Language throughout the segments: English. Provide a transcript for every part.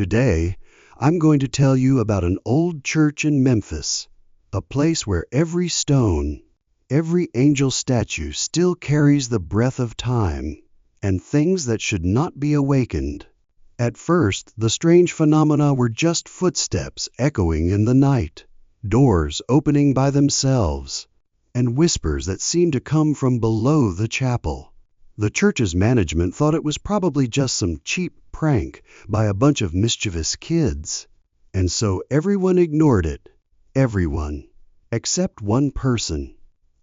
Today, I'm going to tell you about an old church in Memphis, a place where every stone, every angel statue still carries the breath of time, and things that should not be awakened. At first, the strange phenomena were just footsteps echoing in the night, doors opening by themselves, and whispers that seemed to come from below the chapel. The church's management thought it was probably just some cheap prank by a bunch of mischievous kids, and so everyone ignored it. Everyone, except one person.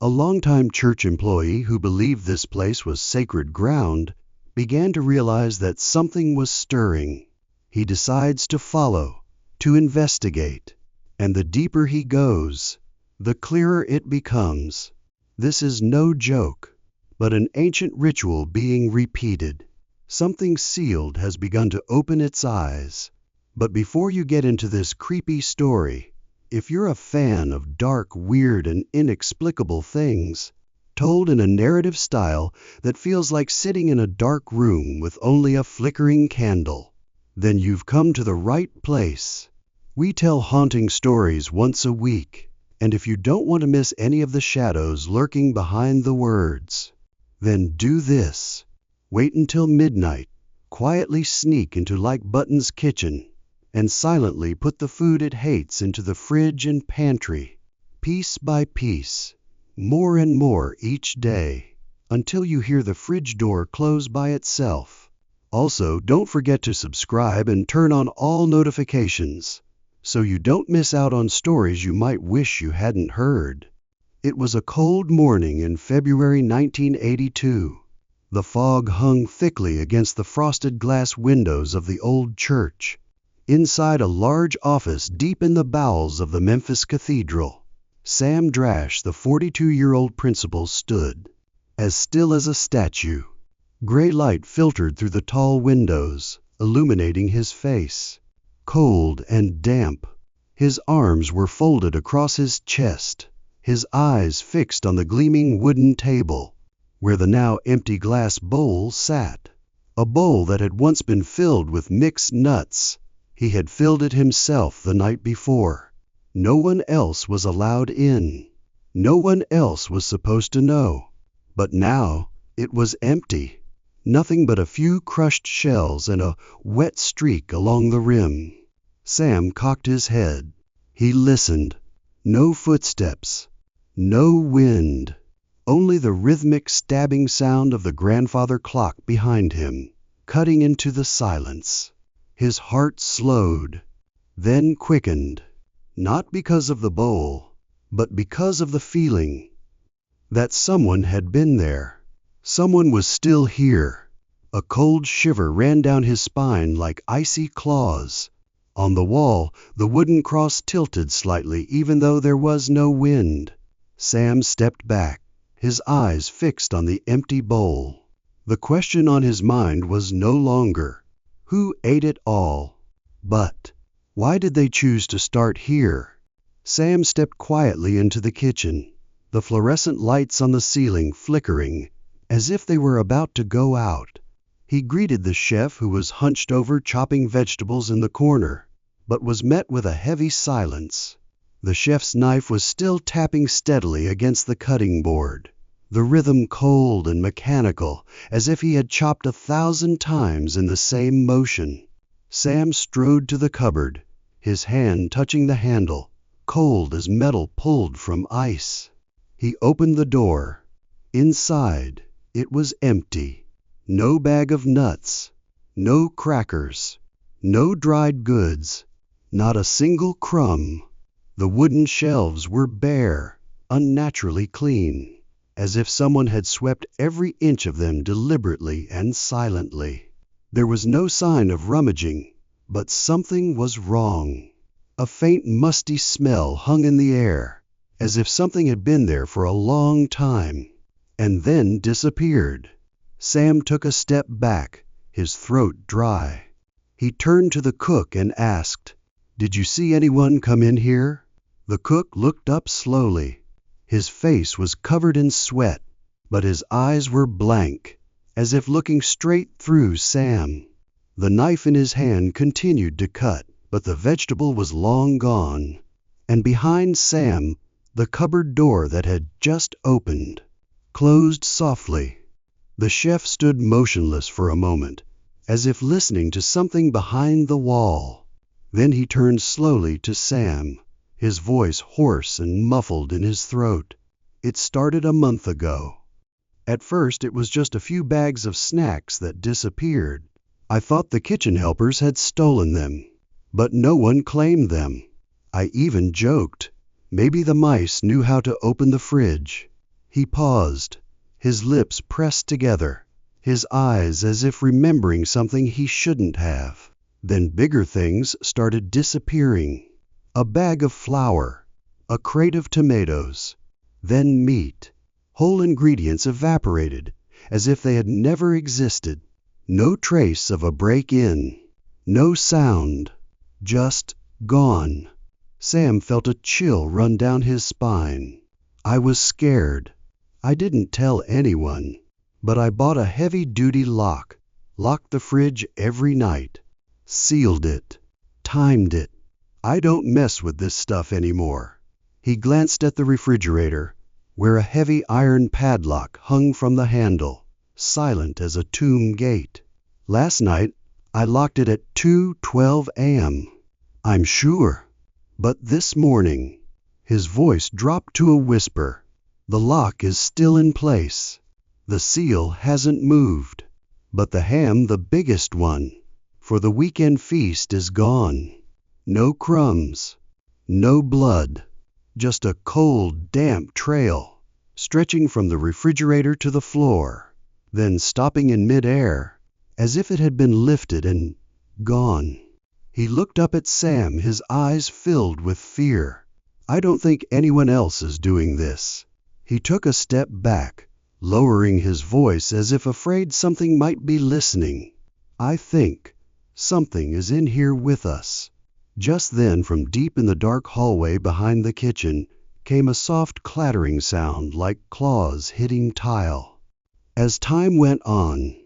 A longtime church employee who believed this place was sacred ground began to realize that something was stirring. He decides to follow, to investigate, and the deeper he goes, the clearer it becomes. This is no joke, but an ancient ritual being repeated. Something sealed has begun to open its eyes. But before you get into this creepy story, if you're a fan of dark, weird, and inexplicable things, told in a narrative style that feels like sitting in a dark room with only a flickering candle, then you've come to the right place. We tell haunting stories once a week, and if you don't want to miss any of the shadows lurking behind the words, then do this. Wait until midnight, quietly sneak into Like Button's kitchen, and silently put the food it hates into the fridge and pantry, piece by piece, more and more each day, until you hear the fridge door close by itself. Also, don't forget to subscribe and turn on all notifications, so you don't miss out on stories you might wish you hadn't heard. It was a cold morning in February 1982. The fog hung thickly against the frosted glass windows of the old church. Inside a large office deep in the bowels of the Memphis Cathedral, Sam Drash, the 42-year-old principal, stood, as still as a statue. Gray light filtered through the tall windows, illuminating his face. Cold and damp, his arms were folded across his chest, his eyes fixed on the gleaming wooden table, where the now empty glass bowl sat. A bowl that had once been filled with mixed nuts. He had filled it himself the night before. No one else was allowed in. No one else was supposed to know. But now it was empty. Nothing but a few crushed shells and a wet streak along the rim. Sam cocked his head. He listened. No footsteps. No wind. Only the rhythmic stabbing sound of the grandfather clock behind him, cutting into the silence. His heart slowed, then quickened, not because of the bowl, but because of the feeling that someone had been there. Someone was still here. A cold shiver ran down his spine like icy claws. On the wall, the wooden cross tilted slightly even though there was no wind. Sam stepped back, his eyes fixed on the empty bowl. The question on his mind was no longer, who ate it all? But, why did they choose to start here? Sam stepped quietly into the kitchen, the fluorescent lights on the ceiling flickering, as if they were about to go out. He greeted the chef who was hunched over chopping vegetables in the corner, but was met with a heavy silence. The chef's knife was still tapping steadily against the cutting board, the rhythm cold and mechanical, as if he had chopped 1,000 times in the same motion. Sam strode to the cupboard, his hand touching the handle, cold as metal pulled from ice. He opened the door. Inside, it was empty. No bag of nuts, no crackers, no dried goods, not a single crumb. The wooden shelves were bare, unnaturally clean, as if someone had swept every inch of them deliberately and silently. There was no sign of rummaging, but something was wrong. A faint musty smell hung in the air, as if something had been there for a long time, and then disappeared. Sam took a step back, his throat dry. He turned to the cook and asked, "Did you see anyone come in here?" The cook looked up slowly. His face was covered in sweat, but his eyes were blank, as if looking straight through Sam. The knife in his hand continued to cut, but the vegetable was long gone. And behind Sam, the cupboard door that had just opened closed softly. The chef stood motionless for a moment, as if listening to something behind the wall. Then he turned slowly to Sam, his voice hoarse and muffled in his throat. "It started a month ago. At first it was just a few bags of snacks that disappeared. I thought the kitchen helpers had stolen them, but no one claimed them. I even joked, maybe the mice knew how to open the fridge." He paused, his lips pressed together, his eyes as if remembering something he shouldn't have. Then bigger things started disappearing. A bag of flour, a crate of tomatoes, then meat. Whole ingredients evaporated, as if they had never existed. No trace of a break-in, no sound, just gone. Sam felt a chill run down his spine. I was scared. I didn't tell anyone, but I bought a heavy-duty lock, locked the fridge every night, sealed it, timed it. I don't mess with this stuff anymore. He glanced at the refrigerator, where a heavy iron padlock hung from the handle, silent as a tomb gate. Last night, I locked it at 2:12 a.m. I'm sure. But this morning, his voice dropped to a whisper. The lock is still in place. The seal hasn't moved. But the ham, the biggest one, for the weekend feast, is gone. No crumbs, no blood, just a cold, damp trail, stretching from the refrigerator to the floor, then stopping in mid-air, as if it had been lifted and gone. He looked up at Sam, his eyes filled with fear. I don't think anyone else is doing this. He took a step back, lowering his voice as if afraid something might be listening. I think something is in here with us. Just then, from deep in the dark hallway behind the kitchen, came a soft clattering sound like claws hitting tile. As time went on,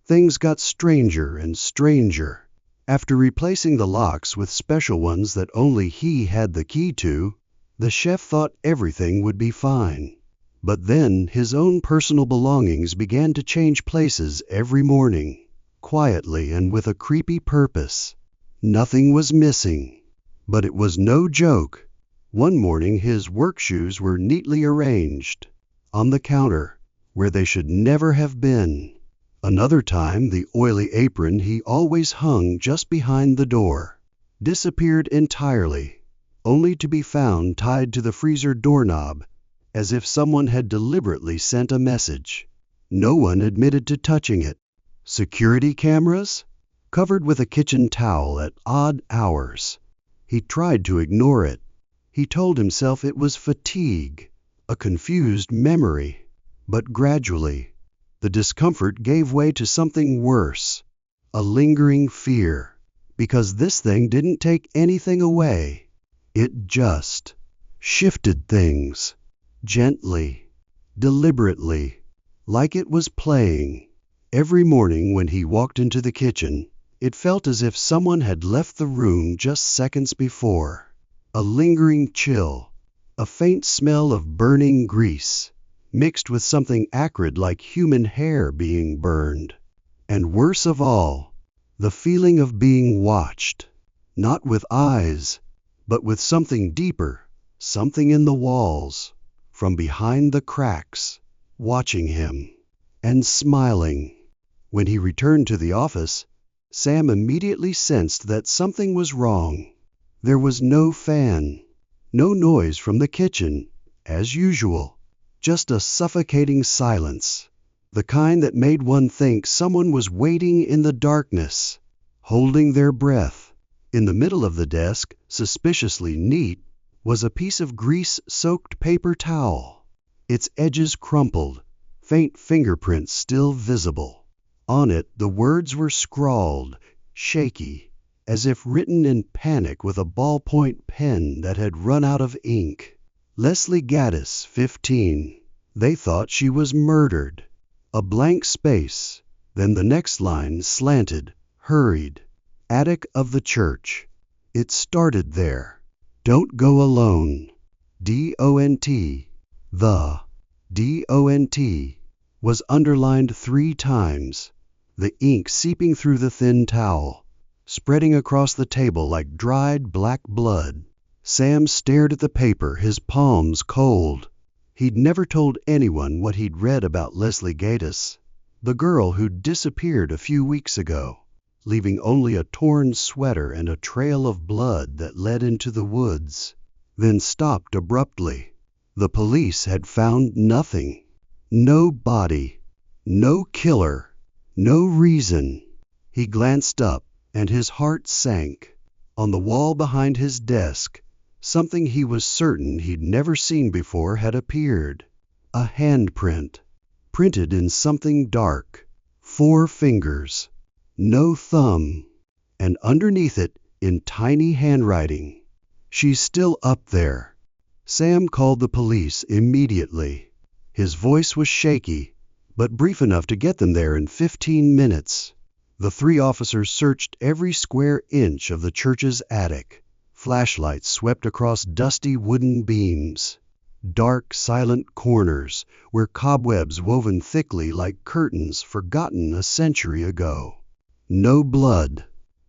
things got stranger and stranger. After replacing the locks with special ones that only he had the key to, the chef thought everything would be fine. But then his own personal belongings began to change places every morning, quietly and with a creepy purpose. Nothing was missing, but it was no joke. One morning his work shoes were neatly arranged on the counter, where they should never have been. Another time the oily apron he always hung just behind the door disappeared entirely, only to be found tied to the freezer doorknob, as if someone had deliberately sent a message. No one admitted to touching it. Security cameras? Covered with a kitchen towel at odd hours. He tried to ignore it. He told himself it was fatigue, a confused memory. But gradually, the discomfort gave way to something worse, a lingering fear, because this thing didn't take anything away. It just shifted things. Gently, deliberately, like it was playing. Every morning when he walked into the kitchen, it felt as if someone had left the room just seconds before. A lingering chill, a faint smell of burning grease, mixed with something acrid like human hair being burned. And worse of all, the feeling of being watched, not with eyes, but with something deeper, something in the walls, from behind the cracks, watching him, and smiling. When he returned to the office, Sam immediately sensed that something was wrong. There was no fan, no noise from the kitchen, as usual, just a suffocating silence, the kind that made one think someone was waiting in the darkness, holding their breath. In the middle of the desk, suspiciously neat, was a piece of grease-soaked paper towel, its edges crumpled, faint fingerprints still visible. On it the words were scrawled, shaky, as if written in panic with a ballpoint pen that had run out of ink. Leslie Gaddis, 15. They thought she was murdered. A blank space, then the next line slanted, hurried. Attic of the church. It started there. Don't go alone. D-O-N-T. The D-O-N-T was underlined 3 times, the ink seeping through the thin towel, spreading across the table like dried black blood. Sam stared at the paper, his palms cold. He'd never told anyone what he'd read about Leslie Gatiss, the girl who'd disappeared a few weeks ago, leaving only a torn sweater and a trail of blood that led into the woods, then stopped abruptly. The police had found nothing. No body. No killer. No reason. He glanced up, and his heart sank. On the wall behind his desk, something he was certain he'd never seen before had appeared. A handprint, printed in something dark. 4 fingers. No thumb. And underneath it, in tiny handwriting, "She's still up there." Sam called the police immediately. His voice was shaky, but brief enough to get them there in 15 minutes. The 3 officers searched every square inch of the church's attic. Flashlights swept across dusty wooden beams. Dark, silent corners where cobwebs woven thickly like curtains forgotten a century ago. No blood.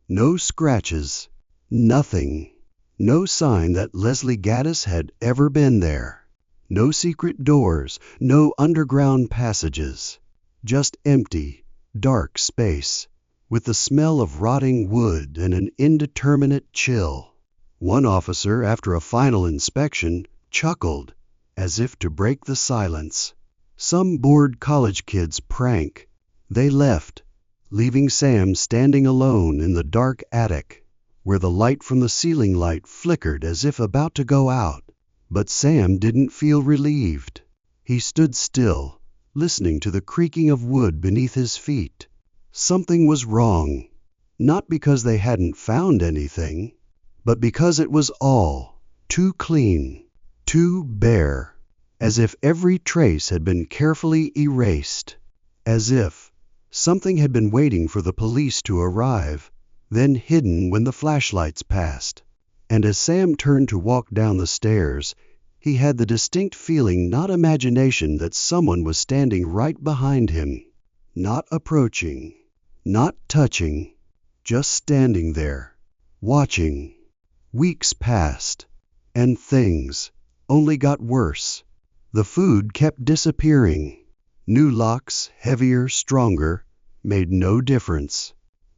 No scratches. Nothing. No sign that Leslie Gatiss had ever been there. No secret doors, no underground passages. Just empty, dark space, with the smell of rotting wood and an indeterminate chill. One officer, after a final inspection, chuckled, as if to break the silence. Some bored college kid's prank. They left, leaving Sam standing alone in the dark attic, where the light from the ceiling light flickered as if about to go out. But Sam didn't feel relieved. He stood still, listening to the creaking of wood beneath his feet. Something was wrong, not because they hadn't found anything, but because it was all too clean, too bare, as if every trace had been carefully erased, as if something had been waiting for the police to arrive, then hidden when the flashlights passed. And as Sam turned to walk down the stairs, he had the distinct feeling, not imagination, that someone was standing right behind him, not approaching, not touching, just standing there, watching. Weeks passed, and things only got worse. The food kept disappearing. New locks, heavier, stronger, made no difference.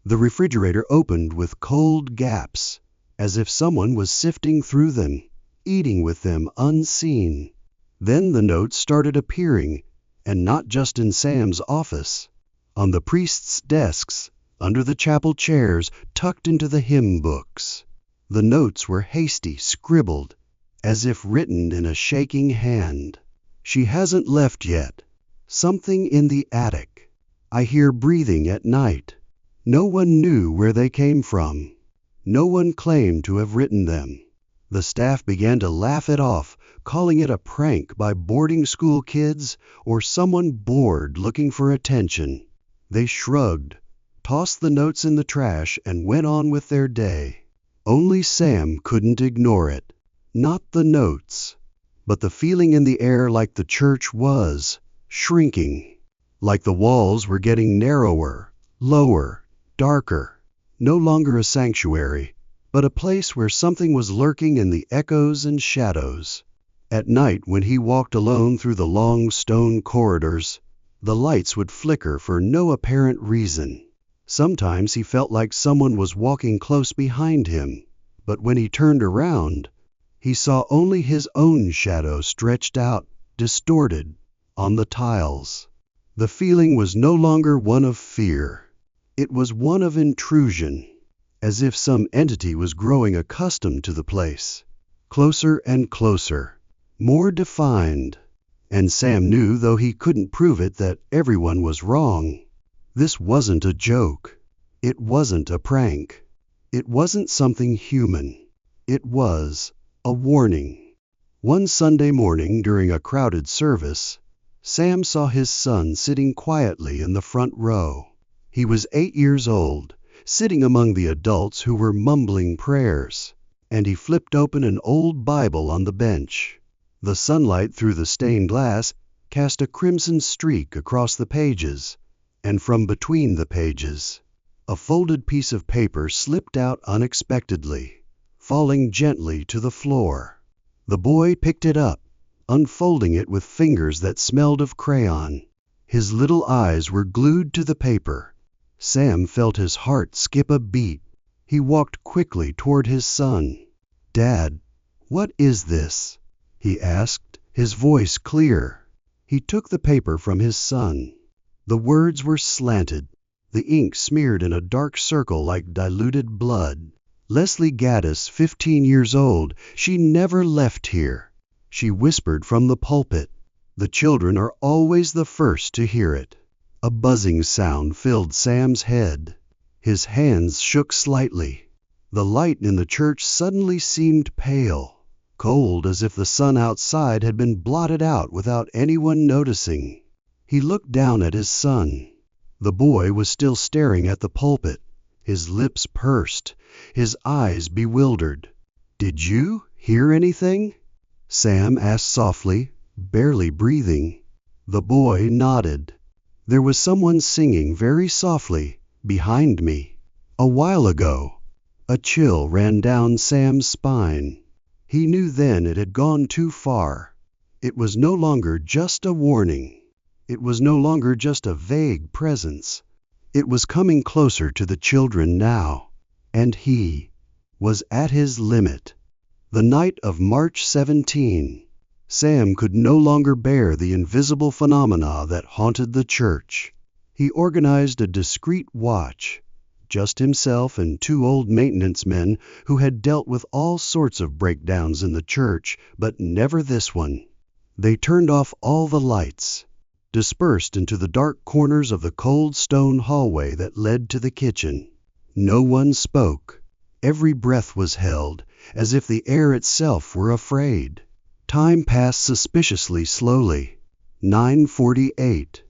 The refrigerator opened with cold gaps, as if someone was sifting through them, eating with them unseen. Then the notes started appearing, and not just in Sam's office. On the priests' desks, under the chapel chairs, tucked into the hymn books. The notes were hasty, scribbled, as if written in a shaking hand. "She hasn't left yet. Something in the attic. I hear breathing at night." No one knew where they came from. No one claimed to have written them. The staff began to laugh it off, calling it a prank by boarding school kids or someone bored looking for attention. They shrugged, tossed the notes in the trash, and went on with their day. Only Sam couldn't ignore it. Not the notes, but the feeling in the air, like the church was shrinking, like the walls were getting narrower, lower, darker. No longer a sanctuary, but a place where something was lurking in the echoes and shadows. At night, when he walked alone through the long stone corridors, the lights would flicker for no apparent reason. Sometimes he felt like someone was walking close behind him, but when he turned around, he saw only his own shadow stretched out, distorted, on the tiles. The feeling was no longer one of fear. It was one of intrusion, as if some entity was growing accustomed to the place, closer and closer, more defined. And Sam knew, though he couldn't prove it, that everyone was wrong. This wasn't a joke. It wasn't a prank. It wasn't something human. It was a warning. One Sunday morning during a crowded service, Sam saw his son sitting quietly in the front row. He was 8 years old, sitting among the adults who were mumbling prayers, and he flipped open an old Bible on the bench. The sunlight through the stained glass cast a crimson streak across the pages, and from between the pages, a folded piece of paper slipped out unexpectedly, falling gently to the floor. The boy picked it up, unfolding it with fingers that smelled of crayon. His little eyes were glued to the paper. Sam felt his heart skip a beat. He walked quickly toward his son. "Dad, what is this?" he asked, his voice clear. He took the paper from his son. The words were slanted, the ink smeared in a dark circle like diluted blood. "Leslie Gaddis, 15 years old. She never left here," she whispered from the pulpit. "The children are always the first to hear it." A buzzing sound filled Sam's head. His hands shook slightly. The light in the church suddenly seemed pale, cold as if the sun outside had been blotted out without anyone noticing. He looked down at his son. The boy was still staring at the pulpit, his lips pursed, his eyes bewildered. "Did you hear anything?" Sam asked softly, barely breathing. The boy nodded. "There was someone singing very softly behind me. A while ago." A chill ran down Sam's spine. He knew then it had gone too far. It was no longer just a warning. It was no longer just a vague presence. It was coming closer to the children now, and he was at his limit. The night of March 17, Sam could no longer bear the invisible phenomena that haunted the church. He organized a discreet watch, just himself and 2 old maintenance men who had dealt with all sorts of breakdowns in the church, but never this one. They turned off all the lights, dispersed into the dark corners of the cold stone hallway that led to the kitchen. No one spoke. Every breath was held, as if the air itself were afraid. Time passed suspiciously slowly. 9:48,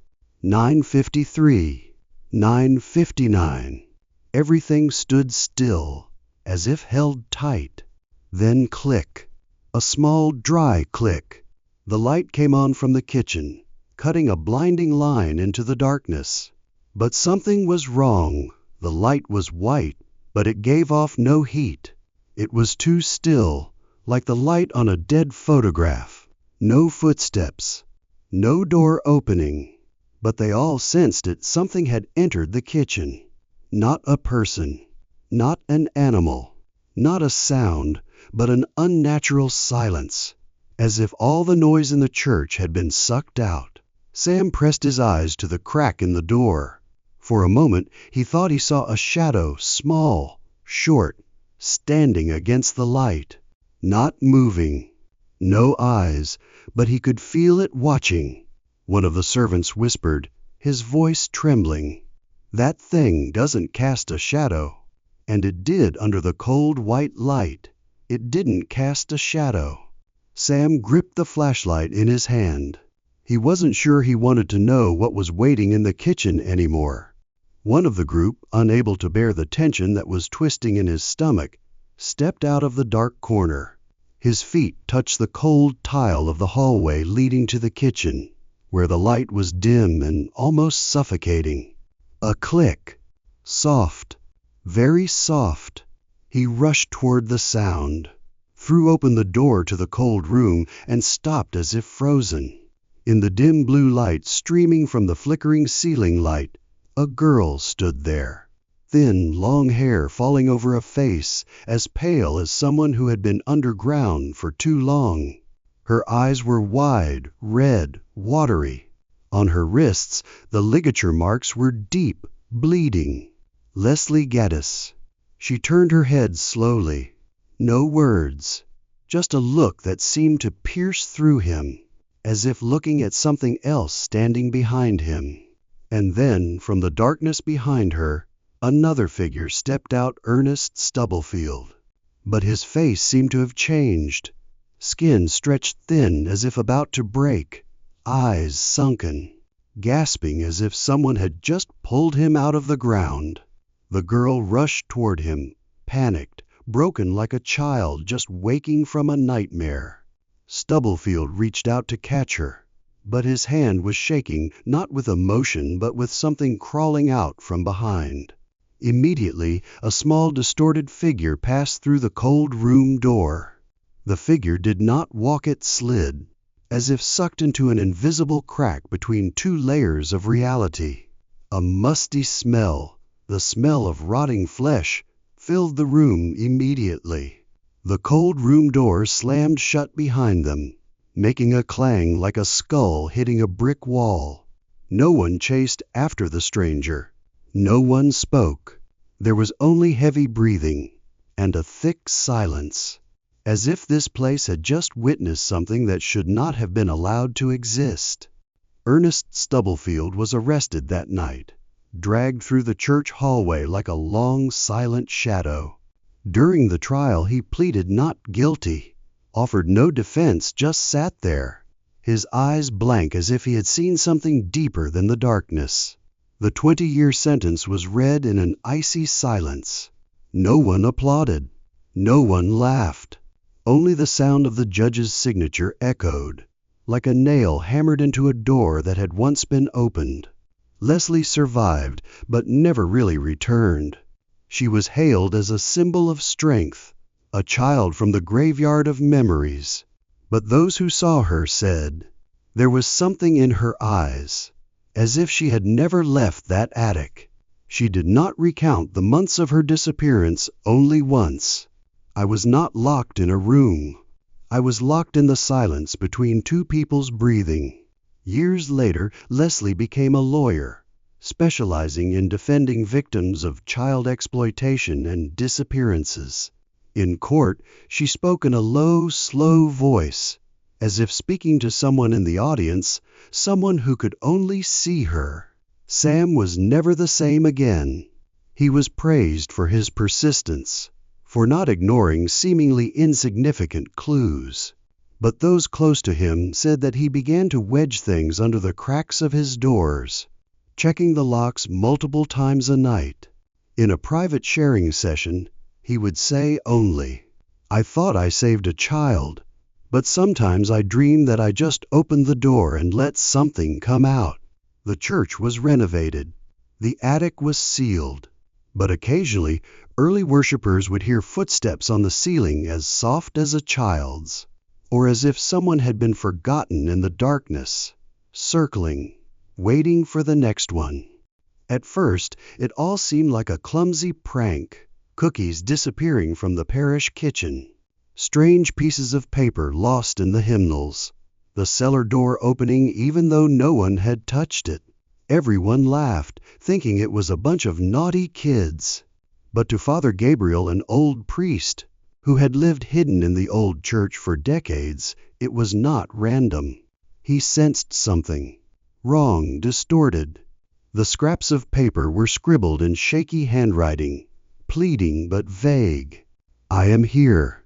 9:53, 9:59. Everything stood still, as if held tight. Then click. A small, dry click. The light came on from the kitchen, cutting a blinding line into the darkness. But something was wrong. The light was white, but it gave off no heat. It was too still, like the light on a dead photograph. No footsteps, no door opening. But they all sensed it. Something had entered the kitchen. Not a person, not an animal, not a sound, but an unnatural silence, as if all the noise in the church had been sucked out. Sam pressed his eyes to the crack in the door. For a moment he thought he saw a shadow, small, short, standing against the light, not moving. No eyes, but he could feel it watching. One of the servants whispered, his voice trembling, "That thing doesn't cast a shadow." And it did under the cold white light. It didn't cast a shadow. Sam gripped the flashlight in his hand. He wasn't sure he wanted to know what was waiting in the kitchen anymore. One of the group, unable to bear the tension that was twisting in his stomach, stepped out of the dark corner. His feet touched the cold tile of the hallway leading to the kitchen, where the light was dim and almost suffocating. A click. Soft. Very soft. He rushed toward the sound, threw open the door to the cold room, and stopped as if frozen. In the dim blue light streaming from the flickering ceiling light, a girl stood there. Thin, long hair falling over a face as pale as someone who had been underground for too long. Her eyes were wide, red, watery. On her wrists, the ligature marks were deep, bleeding. Leslie Gaddis. She turned her head slowly. No words, just a look that seemed to pierce through him, as if looking at something else standing behind him. And then, from the darkness behind her, another figure stepped out, Ernest Stubblefield. But his face seemed to have changed. Skin stretched thin as if about to break. Eyes sunken, gasping as if someone had just pulled him out of the ground. The girl rushed toward him, panicked, broken like a child just waking from a nightmare. Stubblefield reached out to catch her, but his hand was shaking, not with emotion but with something crawling out from behind. Immediately, a small distorted figure passed through the cold room door. The figure did not walk, it slid, as if sucked into an invisible crack between two layers of reality. A musty smell, the smell of rotting flesh, filled the room immediately. The cold room door slammed shut behind them, making a clang like a skull hitting a brick wall. No one chased after the stranger. No one spoke. There was only heavy breathing and a thick silence, as if this place had just witnessed something that should not have been allowed to exist. Ernest Stubblefield was arrested that night, dragged through the church hallway like a long, silent shadow. During the trial, he pleaded not guilty, offered no defense, just sat there, his eyes blank as if he had seen something deeper than the darkness. The 20-year sentence was read in an icy silence. No one applauded. No one laughed. Only the sound of the judge's signature echoed, like a nail hammered into a door that had once been opened. Leslie survived, but never really returned. She was hailed as a symbol of strength, a child from the graveyard of memories. But those who saw her said there was something in her eyes, as if she had never left that attic. She did not recount the months of her disappearance, only once. I was not locked in a room. I was locked in the silence between two people's breathing. Years later, Leslie became a lawyer, specializing in defending victims of child exploitation and disappearances. In court, she spoke in a low, slow voice, as if speaking to someone in the audience, someone who could only see her. Sam was never the same again. He was praised for his persistence, for not ignoring seemingly insignificant clues. But those close to him said that he began to wedge things under the cracks of his doors, checking the locks multiple times a night. In a private sharing session, he would say only, "I thought I saved a child, but sometimes I dream that I just opened the door and let something come out." The church was renovated. The attic was sealed. But occasionally, early worshipers would hear footsteps on the ceiling as soft as a child's, or as if someone had been forgotten in the darkness, circling, waiting for the next one. At first, it all seemed like a clumsy prank, cookies disappearing from the parish kitchen, strange pieces of paper lost in the hymnals, the cellar door opening even though no one had touched it. Everyone laughed, thinking it was a bunch of naughty kids. But to Father Gabriel, an old priest, who had lived hidden in the old church for decades, it was not random. He sensed something wrong, distorted. The scraps of paper were scribbled in shaky handwriting, pleading but vague. "I am here.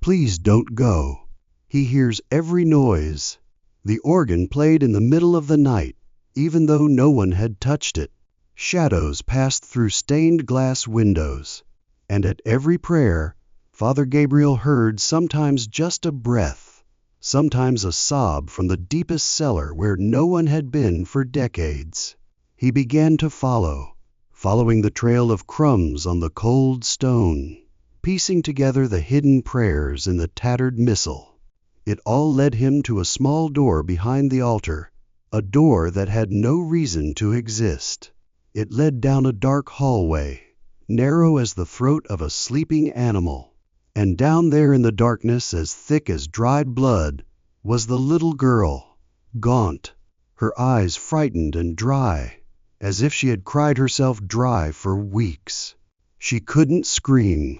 Please don't go." He hears every noise. The organ played in the middle of the night, even though no one had touched it. Shadows passed through stained glass windows. And at every prayer, Father Gabriel heard sometimes just a breath, sometimes a sob from the deepest cellar where no one had been for decades. He began to following the trail of crumbs on the cold stone, piecing together the hidden prayers in the tattered missal. It all led him to a small door behind the altar, a door that had no reason to exist. It led down a dark hallway, narrow as the throat of a sleeping animal. And down there in the darkness, as thick as dried blood, was the little girl, gaunt, her eyes frightened and dry, as if she had cried herself dry for weeks. She couldn't scream.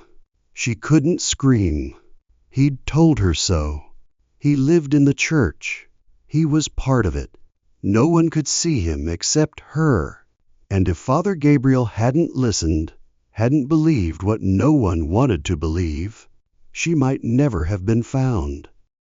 She couldn't scream. He'd told her so. He lived in the church. He was part of it. No one could see him except her. And if Father Gabriel hadn't listened, hadn't believed what no one wanted to believe, she might never have been found.